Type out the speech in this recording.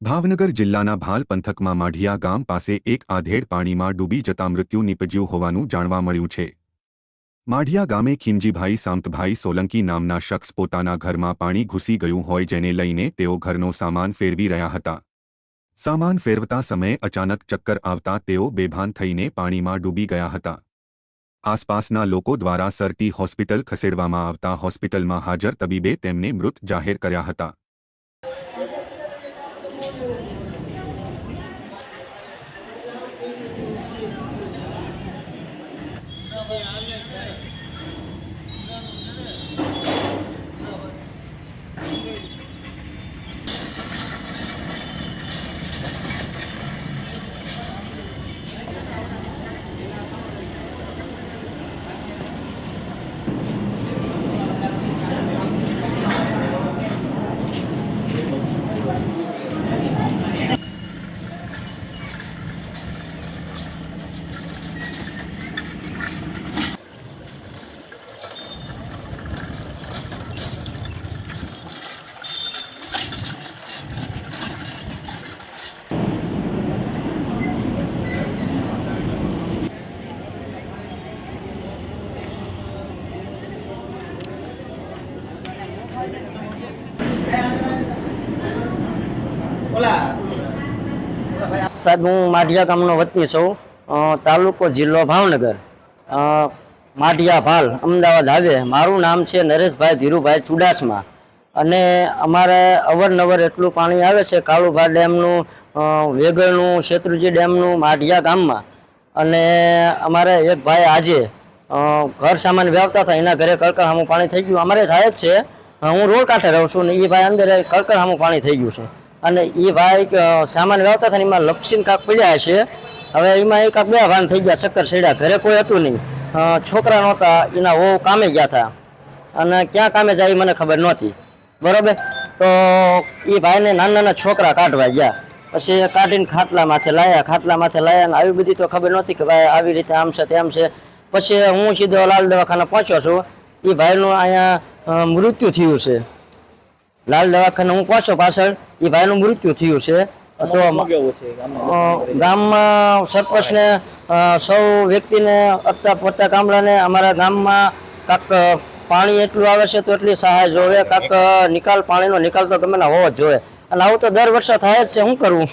ભાવનગર જિલ્લાના ભાલ પંથકમાં માઢિયા ગામ પાસે એક આધેડ પાણીમાં ડૂબી જતા મૃત્યુ નીપજ્યું હોવાનું જાણવા મળ્યું છે। માઢિયા ગામે ખીમજીભાઈ સામતભાઈ સોલંકી નામના શખ્સ પોતાના ઘરમાં પાણી ઘૂસી ગયું હોય જેને લઈને તેઓ ઘરનો સામાન ફેરવી રહ્યા હતા। સામાન ફેરવતા સમયે અચાનક ચક્કર આવતા તેઓ બેભાન થઈને પાણીમાં ડૂબી ગયા હતા। આસપાસના લોકો દ્વારા સરટી હોસ્પિટલ ખસેડવામાં આવતા હોસ્પિટલમાં હાજર તબીબે તેમને મૃત જાહેર કર્યા હતા। साहब हूँ माढ़िया गामनो वतनी छूँ। तालुको जिल्लो भावनगर, माढ़िया भाल अमदावाद हाईवे। मारू नाम है नरेशभाई धीरुभाई चुडासमा। अने अमारे अवरनवर एटलू पाणी आवे छे काळुभा डेमनु, वेगळनु, शेत्रुजी डेमनु माढ़िया गाममां। अने अमारे एक भाई आजे घर सामान व्यावता था, एना घरे कळकळ हामू पाणी थई गयुं। अमारे थाय ज छे, हूँ रोड कांठे रहूं छुं ने ई भाई अंदर कळकळ हामू पाणी थई गयुं छे। અને એ ભાઈ સામાન વ્યવતા था एमां लपसीने काक पड्या हशे। हवे एमां एक बे भान थई गया, चक्कर चड्या। घरे कोई हतुं नहीं, छोकरा नहोता, एना वो कामे गया था अने क्यां कामे जाय मने खबर नहोती, बरोबर। तो ए भाई ने नाना नाना छोकरा काढवा गया, पछी काढीने खाटला माथे लाया ने આવી બધી તો ખબર નહોતી કે ભાઈ આવી રીતે આમ છે તેમ છે। પછી હું સીધો લાલ દવાખાના પહોંચ્યો છું। એ ભાઈનું અહીંયા મૃત્યુ થયું છે। लाल दवाखाने हूँ पहुंचो पाछळ ए भाईनु मृत्यु थयुं छे। तो गाम में सरपंच ने सौ व्यक्ति ने अटता पड़ता कामला ने अमरा गाम में काक पाणी एटलू आवे छे तो एटली सहाय जोवे, काक निकाल पाणी नो निकाल तो गमे ना होवो ज जोवे। अने आवुं तो दर वर्षे थाय ज छे, शुं करवुं।